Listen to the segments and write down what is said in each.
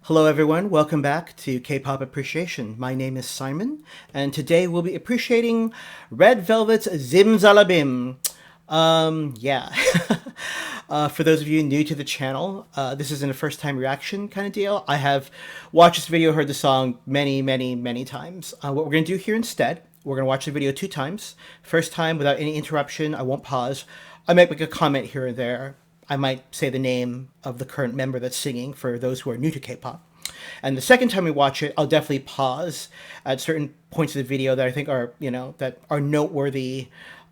Hello, everyone. Welcome back to K-pop Appreciation. My name is Simon, and today we'll be appreciating Red Velvet's Zimzalabim. Yeah. For those of you new to the channel, this isn't a first-time reaction kind of deal. I have watched this video, heard the song many, many, many times. What we're going to do here instead, we're going to watch the video 2 times. First time, without any interruption, I won't pause. I might make a comment here or there. I might say the name of the current member that's singing for those who are new to K-pop. And the second time we watch it, I'll definitely pause at certain points of the video that I think are, that are noteworthy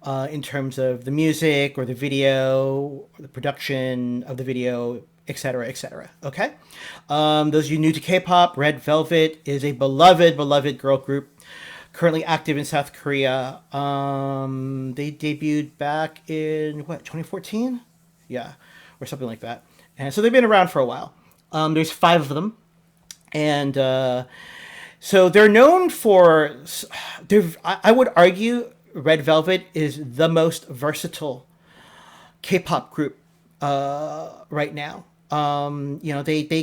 in terms of the music or the video, or the production of the video, etc., etc. Okay? Those of you new to K-pop, Red Velvet is a beloved, beloved girl group currently active in South Korea. They debuted back in, 2014? Yeah, or something like that. And so they've been around for a while. There's 5 of them. And so they're known for, I would argue Red Velvet is the most versatile K-pop group right now. They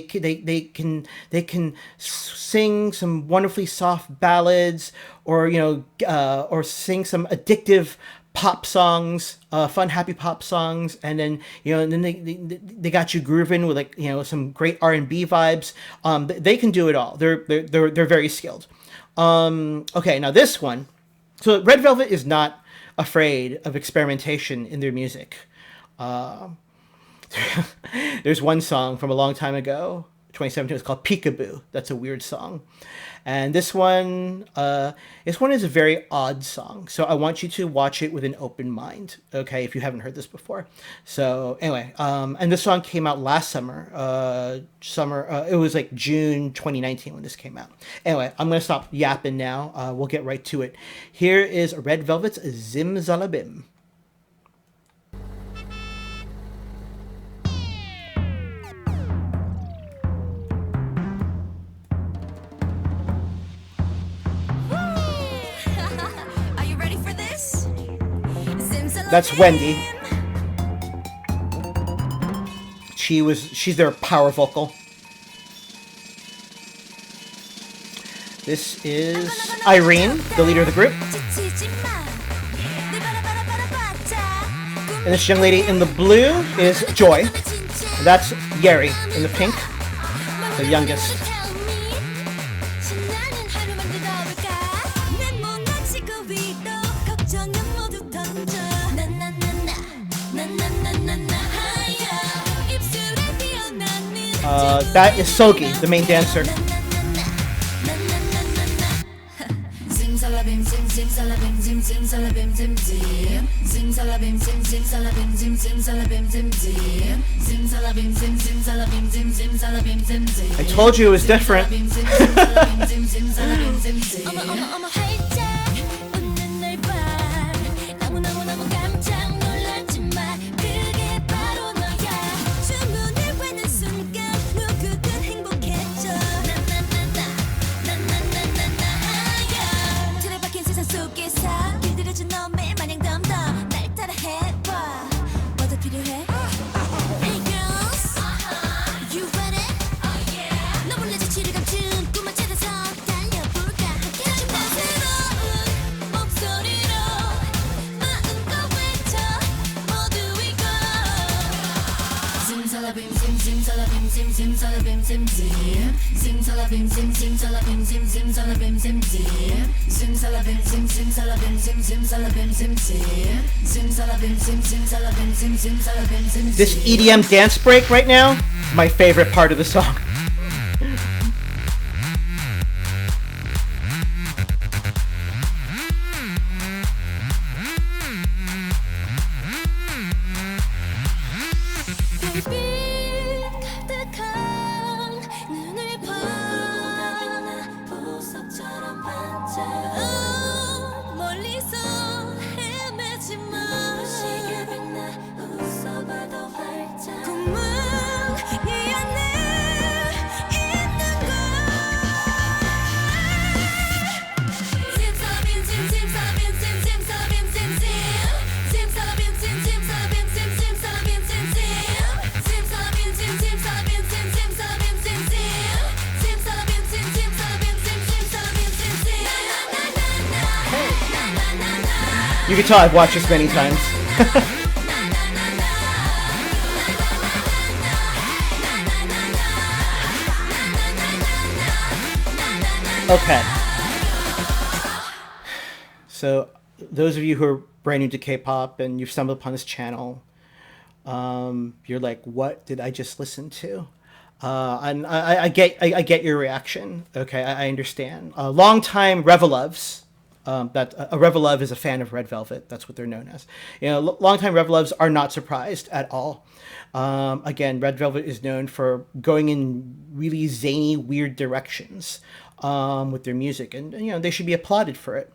can sing some wonderfully soft ballads, or or sing some addictive pop songs, fun, happy pop songs, and then and then they got you grooving with some great R&B vibes. They can do it all. They're very skilled. Okay, now this one. So Red Velvet is not afraid of experimentation in their music. There's one song from a long time ago, 2017. It's called Peekaboo. That's a weird song. And this one is a very odd song. So I want you to watch it with an open mind, okay, if you haven't heard this before. So anyway, and this song came out last summer. It was like June 2019 when this came out. Anyway, I'm going to stop yapping now. We'll get right to it. Here is Red Velvet's Zimzalabim. That's Wendy. She's their power vocal. This is Irene, the leader of the group. And this young lady in the blue is Joy. That's Yeri in the pink, the youngest. That is Sogi, the main dancer. I told you it was different. This EDM dance break right now, my favorite part of the song. You can tell I've watched this many times. Okay. So, those of you who are brand new to K-pop and you've stumbled upon this channel, you're like, "What did I just listen to?" And I get your reaction. Okay, I understand. Longtime Reveloves. That a Revelove is a fan of Red Velvet. That's what they're known as. You know, longtime Reveloves are not surprised at all. Again, Red Velvet is known for going in really zany, weird directions with their music, and you know they should be applauded for it.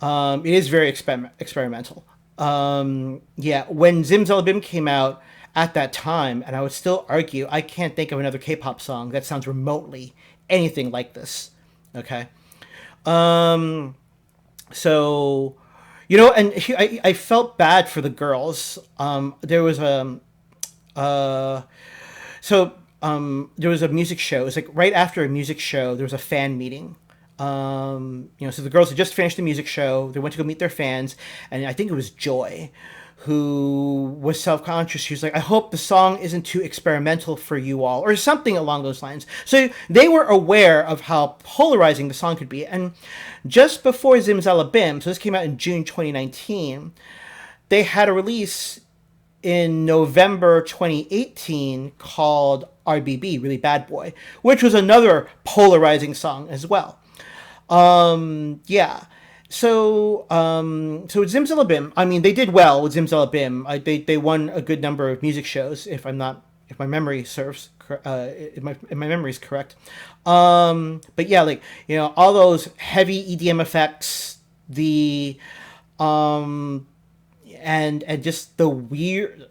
It is very experimental. Yeah, when Zimzalabim came out at that time, and I would still argue, I can't think of another K-pop song that sounds remotely anything like this. Okay. Um, so, you know, and I felt bad for the girls. There was a, uh, there was a music show. It was like right after a music show, there was a fan meeting. You know, so the girls had just finished the music show. They went to go meet their fans, and I think it was Joy who was self-conscious. She was like, I hope the song isn't too experimental for you all, or something along those lines. So they were aware of how polarizing the song could be. And just before Zimzalabim, so this came out in June 2019, they had a release in November 2018 called RBB, Really Bad Boy, which was another polarizing song as well. Yeah. So with Zimzalabim, I mean, they did well with Zimzalabim. They won a good number of music shows, if my memory serves, if my memory is correct. But yeah, like, you know, all those heavy EDM effects, the, um, and just the weird.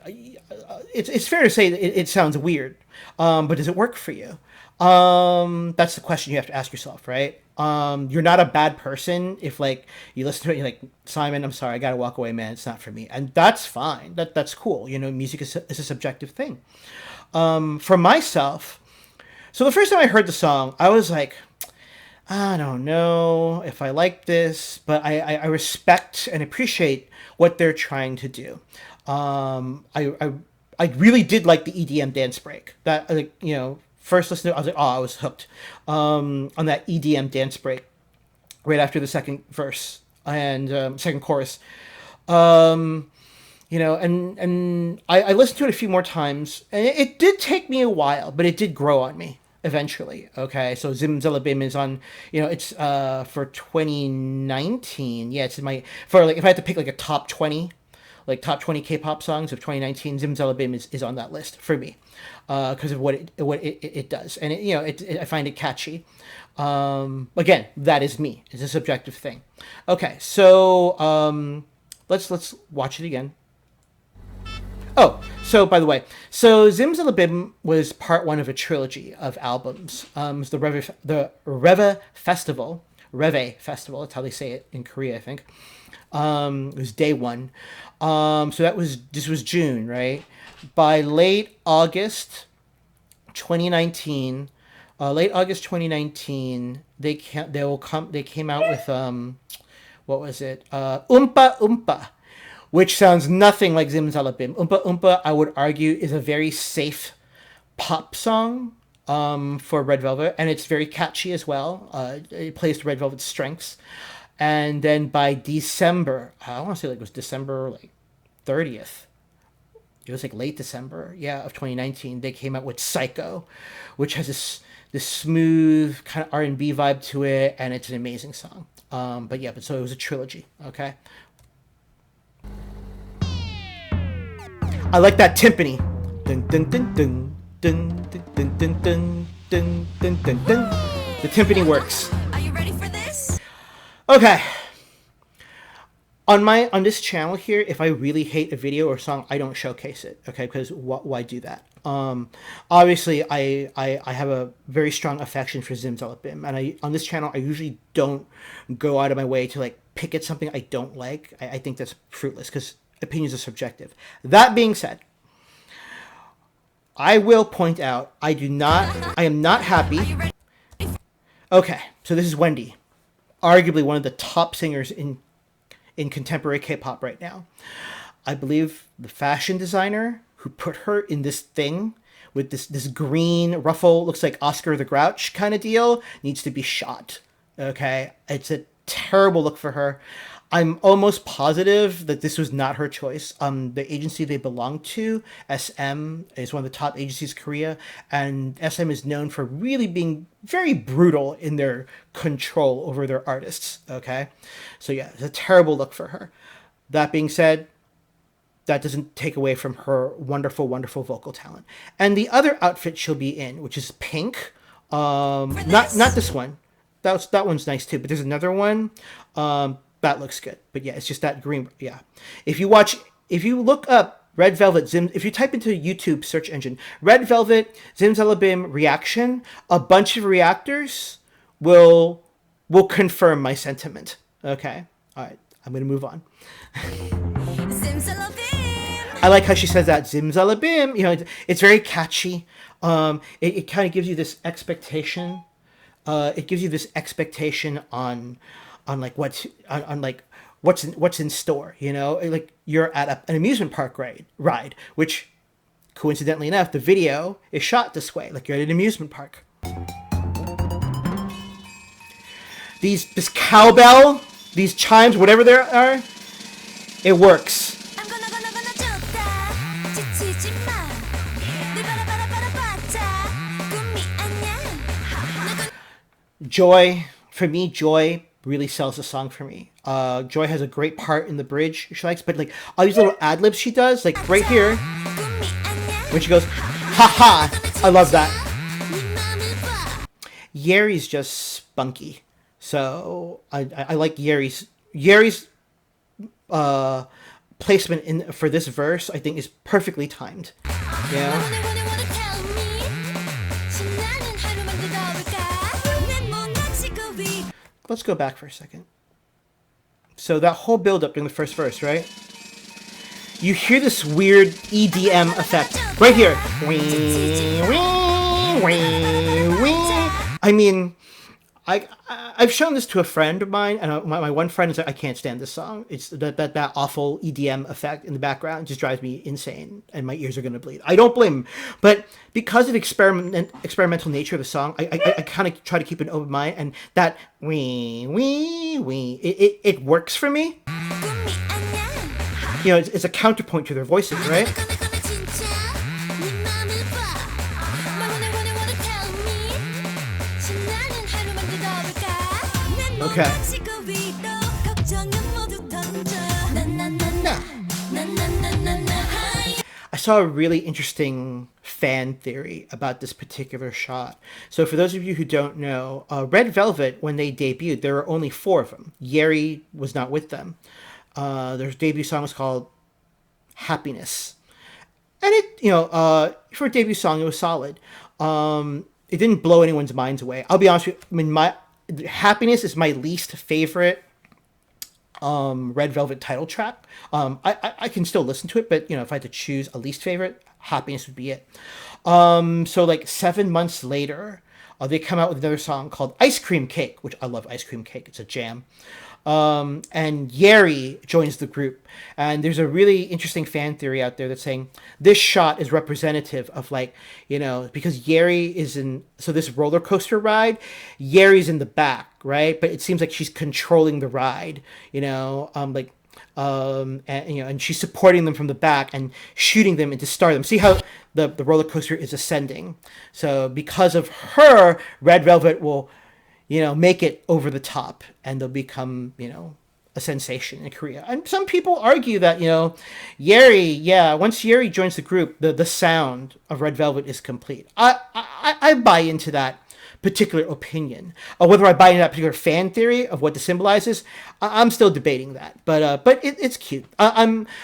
It's fair to say that it sounds weird, but does it work for you? That's the question you have to ask yourself, right? You're not a bad person if like you listen to it, you're like, Simon, I'm sorry, I gotta walk away, man. It's not for me, and that's fine. That's cool. You know, music is a subjective thing. For myself, so the first time I heard the song, I was like, I don't know if I like this, but I respect and appreciate what they're trying to do. I really did like the EDM dance break. That, like, you know, first listen to it, I was like, oh, I was hooked on that EDM dance break right after the second verse and second chorus. Um, you know, and I listened to it a few more times, and it did take me a while, but it did grow on me eventually. Okay, so Zimzalabim is on, you know, it's for 2019. Yeah, it's in my, for like, if I had to pick like a top 20, like top 20 K-pop songs of 2019, Zimzalabim is on that list for me because of what it does, and you know, I find it catchy. Again, that is me. It's a subjective thing. Okay, so let's watch it again. Oh, so by the way, so Zimzalabim was part one of a trilogy of albums. It's the Reve Festival. Reve Festival, that's how they say it in Korea, I think. It was day one. So this was June, right? By late August 2019, they came out with what was it? Oompa Oompa, which sounds nothing like Zimzalabim. Oompa Oompa, I would argue, is a very safe pop song for Red Velvet, and it's very catchy as well. It plays to Red Velvet's strengths. And then by December, I want to say like it was December like 30th. It was like late December, yeah, of 2019. They came out with Psycho, which has this smooth kind of R&B vibe to it, and it's an amazing song. But yeah, so it was a trilogy. Okay. I like that timpani. Dun dun dun dun dun dun dun dun dun dun dun dun. The timpani works. Are you ready for this? Okay. On this channel here, if I really hate a video or song, I don't showcase it. Okay, because why do that? Obviously, I have a very strong affection for Zimzalabim, and on this channel I usually don't go out of my way to like pick at something I don't like. I think that's fruitless because opinions are subjective. That being said, I will point out I am not happy. Okay, so this is Wendy, arguably one of the top singers in in contemporary K-pop right now. I believe the fashion designer who put her in this thing with this green ruffle, looks like Oscar the Grouch kind of deal, needs to be shot. Okay, it's a terrible look for her. I'm almost positive that this was not her choice. The agency they belong to, SM, is one of the top agencies in Korea, and SM is known for really being very brutal in their control over their artists. Okay, so yeah, it's a terrible look for her. That being said, that doesn't take away from her wonderful, wonderful vocal talent. And the other outfit she'll be in, which is pink, not this one. That one's nice too. But there's another one that looks good. But yeah, it's just that green. Yeah, if you look up Red Velvet Zim, if you type into YouTube search engine Red Velvet Zimzalabim reaction, a bunch of reactors will confirm my sentiment. Okay, all right, I'm gonna move on. I like how she says that Zimzalabim. You know, it's very catchy. It kind of gives you this expectation. It gives you this expectation on like what's in store. You know, like you're at an amusement park ride, which coincidentally enough, the video is shot this way, like you're at an amusement park. This cowbell, these chimes, whatever they are, it works. Joy, for me, Joy really sells the song for me. Joy has a great part in the bridge she likes, but like all these little ad libs she does, like right here, when she goes, ha ha, I love that. Yeri's just spunky, so I like Yeri's placement in for this verse. I think is perfectly timed. Yeah. Let's go back for a second. So that whole build up during the first verse, right? You hear this weird EDM effect right here. I mean, I've shown this to a friend of mine, and my one friend is like, I can't stand this song. It's that awful EDM effect in the background just drives me insane, and my ears are gonna bleed. I don't blame him, but because of the experimental nature of the song, I kind of try to keep an open mind, and that it works for me. You know, it's a counterpoint to their voices, right? Okay. I saw a really interesting fan theory about this particular shot. So for those of you who don't know, Red Velvet, when they debuted, there were only 4 of them. Yeri was not with them. Their debut song was called Happiness. And it, for a debut song, it was solid. It didn't blow anyone's minds away. I'll be honest with you, I mean, Happiness is my least favorite Red Velvet title track. I can still listen to it, but if I had to choose a least favorite, Happiness would be it. So like 7 months later, they come out with another song called Ice Cream Cake, which I love. Ice Cream Cake, it's a jam. And Yeri joins the group, and there's a really interesting fan theory out there that's saying this shot is representative of because Yeri is in, so this roller coaster ride, Yeri's in the back, right? But it seems like she's controlling the ride, and she's supporting them from the back and shooting them into stardom. See how the roller coaster is ascending. So because of her, Red Velvet will make it over the top, and they'll become, a sensation in Korea. And some people argue that, Yeri, once Yeri joins the group, the sound of Red Velvet is complete. I buy into that particular opinion. Whether I buy into that particular fan theory of what this symbolizes, I'm still debating that. But it's cute.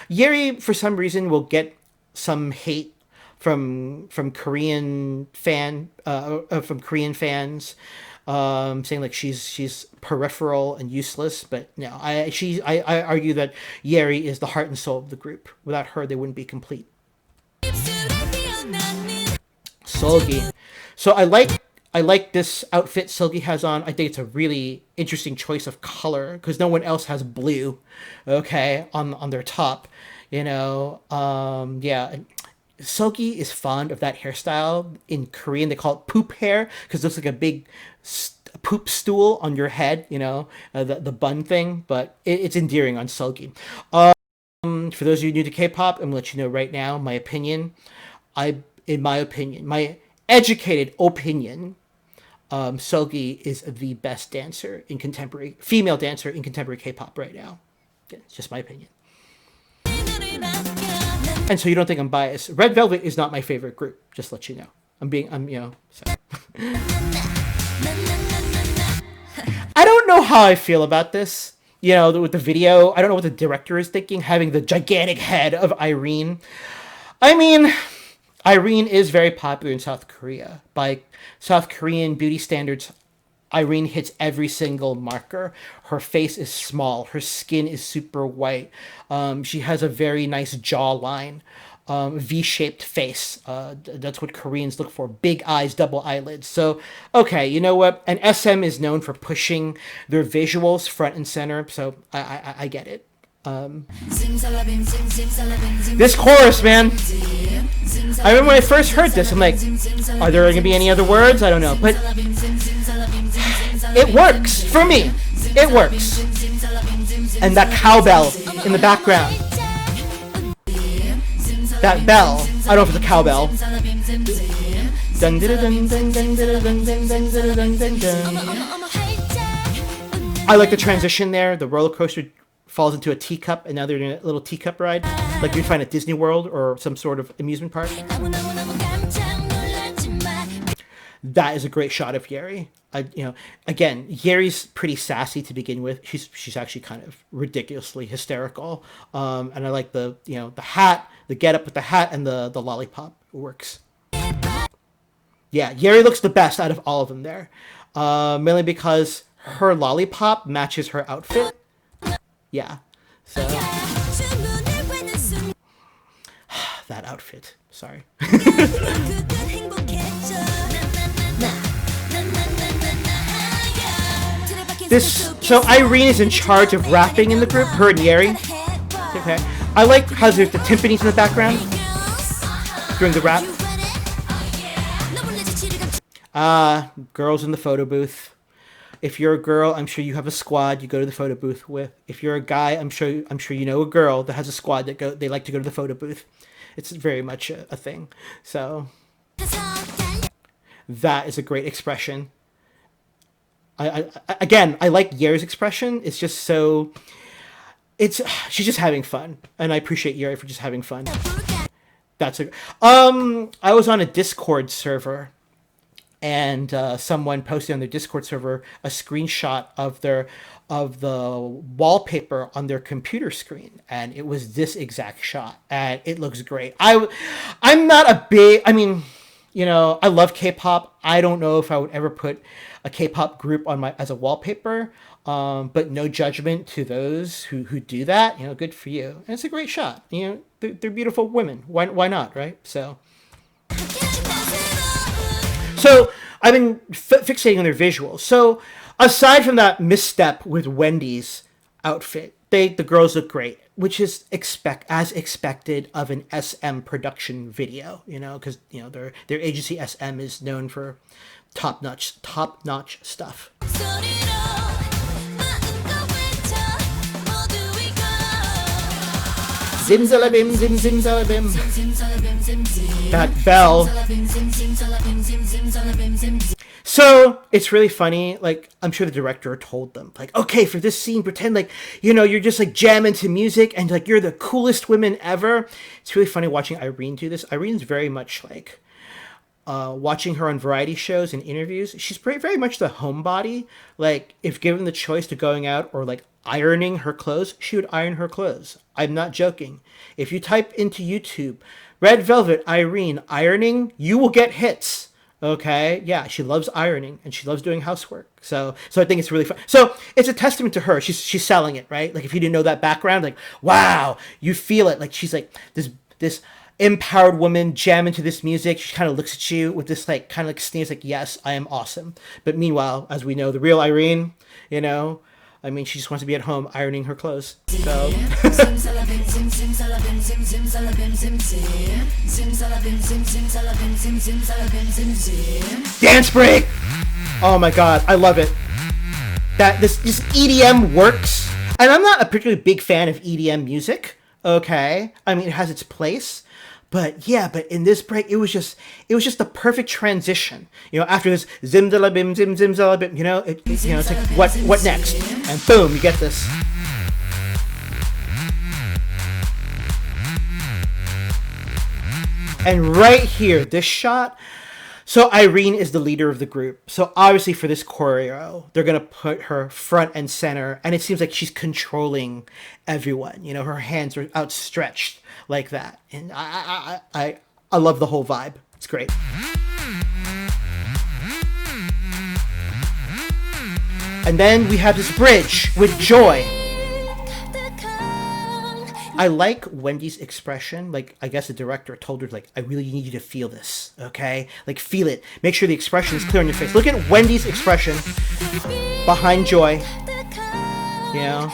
Yeri, for some reason, will get some hate from Korean fans, saying like she's peripheral and useless, but no, I argue that Yeri is the heart and soul of the group. Without her, they wouldn't be complete. Solgi. So I like I like this outfit Silky has on. I think it's a really interesting choice of color because no one else has blue, okay, on their top. Yeah, Silky is fond of that hairstyle. In Korean, they call it poop hair because it looks like a big poop stool on your head. The bun thing, but it's endearing on Silky. For those of you new to K-pop, I'm gonna let you know right now my opinion. In my opinion, my educated opinion, Seulgi is the best dancer in contemporary female dancer in contemporary K-pop right now. Yeah, it's just my opinion. And so you don't think I'm biased. Red Velvet is not my favorite group. Just to let you know. Sorry. I don't know how I feel about this. With the video, I don't know what the director is thinking, having the gigantic head of Irene. I mean, Irene is very popular in South Korea. By South Korean beauty standards, Irene hits every single marker. Her face is small. Her skin is super white. She has a very nice jawline. V-shaped face. That's what Koreans look for. Big eyes, double eyelids. So, okay, you know what? And SM is known for pushing their visuals front and center. So I get it. This chorus, man. I remember when I first heard this, I'm like, are there going to be any other words? I don't know. But it works for me. It works. And that cowbell in the background. That bell. I don't know if it's a cowbell. I like the transition there. The roller coaster falls into a teacup, and now they're in a little teacup ride, like you'd find at Disney World or some sort of amusement park. That is a great shot of Yeri. Again, Yeri's pretty sassy to begin with. She's actually kind of ridiculously hysterical, and I like the hat, the getup with the hat, and the lollipop. It works. Yeah, Yeri looks the best out of all of them there, mainly because her lollipop matches her outfit. Yeah, so that outfit. Sorry. So Irene is in charge of rapping in the group. Her and Yeri. Okay. I like how there's the timpanis in the background during the rap. Girls in the photo booth. If you're a girl, I'm sure you have a squad you go to the photo booth with. If you're a guy, I'm sure you know a girl that has a squad they like to go to the photo booth. It's very much a thing. So that is a great expression. I like Yeri's expression. It's just so. She's just having fun, and I appreciate Yeri for just having fun. I was on a Discord server. And someone posted on their Discord server a screenshot of the wallpaper on their computer screen, and it was this exact shot, and it looks great. I'm not a big. I mean, I love K-pop. I don't know if I would ever put a K-pop group on as a wallpaper, but no judgment to those who do that. Good for you. And it's a great shot. They're beautiful women. Why not, right? So I've been fixating on their visuals. So aside from that misstep with Wendy's outfit, the girls look great, which is as expected of an SM production video. Because their agency SM is known for top notch stuff. Zimzalabim, zimzalabim. That bell. So it's really funny. Like, I'm sure the director told them, like, okay, for this scene, pretend like, you're just like jamming to music and like you're the coolest women ever. It's really funny watching Irene do this. Irene's very much like, watching her on variety shows and interviews, she's very much the homebody. Like, if given the choice to going out or like ironing her clothes, she would iron her clothes. I'm not joking. If you type into YouTube, Red Velvet Irene ironing, you will get hits. Okay, yeah, she loves ironing and she loves doing housework. So I think it's really fun. So it's a testament to her. She's selling it, right? Like, if you didn't know that background, like, wow, you feel it. Like, she's like this empowered woman jam into this music. She kind of looks at you with this like kind of like sneeze, like, yes, I am awesome. But meanwhile, as we know, the real Irene, you know, I mean, she just wants to be at home ironing her clothes. So dance break. Oh my god, I love it. That this EDM works. And I'm not a particularly big fan of EDM music. Okay, I mean, it has its place, but yeah, but in this break, it was just the perfect transition. You know, after this zimzalabim, zimzalabim, you know, it's like what next? And boom, you get this. And right here, this shot. So Irene is the leader of the group. So obviously for this choreo, they're going to put her front and center. And it seems like she's controlling everyone. You know, her hands are outstretched like that. And I love the whole vibe. It's great. And then we have this bridge with Joy. I like Wendy's expression. Like, I guess the director told her, like, I really need you to feel this, okay? Like, feel it. Make sure the expression is clear on your face. Look at Wendy's expression behind Joy. You know?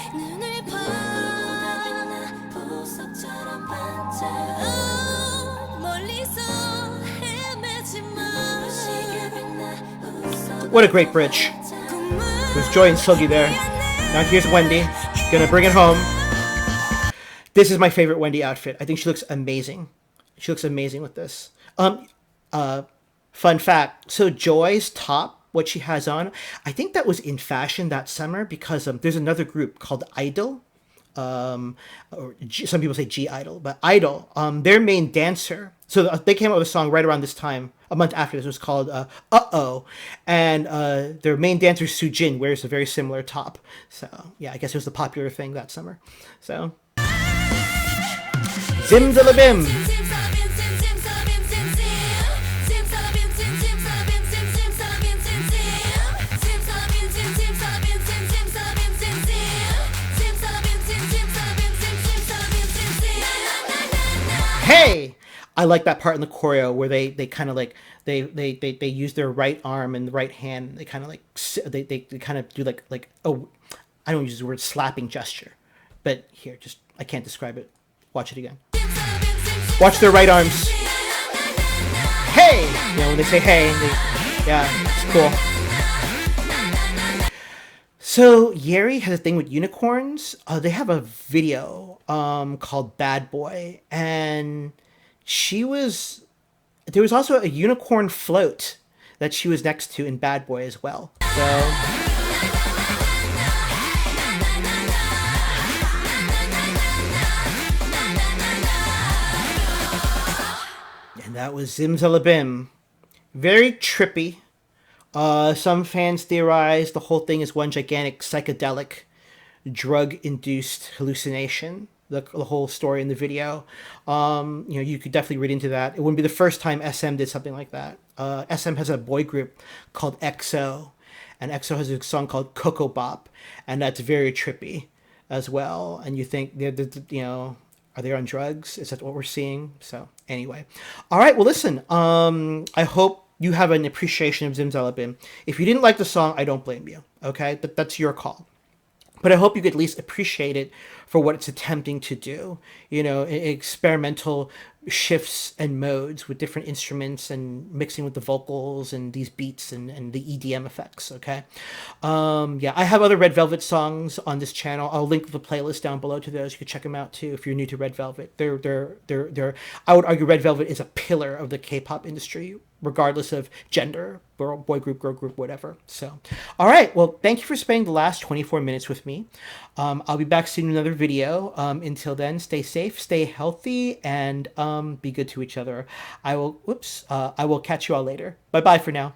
What a great bridge. There's Joy and Sogi there. Now here's Wendy. Gonna bring it home. This is my favorite Wendy outfit. I think she looks amazing. She looks amazing with this. Fun fact. So Joy's top, what she has on, I think that was in fashion that summer because there's another group called Idol. Or some people say G-Idol, but Idol, their main dancer. So they came out with a song right around this time, a month after this. It was called Uh-Oh. And their main dancer, Sujin, wears a very similar top. So, yeah, I guess it was the popular thing that summer. So... Zimzalabim. Hey, I like that part in the choreo where they kind of like they use their right arm and the right hand. They kind of like they kind of do like oh, I don't use the word slapping gesture, but here, just I can't describe it. Watch it again. Watch their right arms. Hey! You know, when they say hey, yeah, it's cool. So, Yeri has a thing with unicorns. They have a video called Bad Boy. And there was also a unicorn float that she was next to in Bad Boy as well. So... That was Zimzalabim. Very trippy. Some fans theorize the whole thing is one gigantic psychedelic, drug-induced hallucination. The whole story in the video. You could definitely read into that. It wouldn't be the first time SM did something like that. SM has a boy group called EXO, and EXO has a song called Coco Bop, and that's very trippy as well. And you think, are they on drugs? Is that what we're seeing? So anyway. All right. Well, listen, I hope you have an appreciation of Zimzalabim. If you didn't like the song, I don't blame you. Okay. But that's your call. But I hope you could at least appreciate it for what it's attempting to do. Experimental shifts and modes with different instruments and mixing with the vocals and these beats and the EDM effects. Okay. I have other Red Velvet songs on this channel. I'll link the playlist down below to those. You can check them out too if you're new to Red Velvet. They're I would argue Red Velvet is a pillar of the K-pop industry, regardless of gender, boy group, girl group, whatever. So, all right. Well, thank you for spending the last 24 minutes with me. I'll be back soon in another video. Until then, stay safe, stay healthy, and be good to each other. I will catch you all later. Bye-bye for now.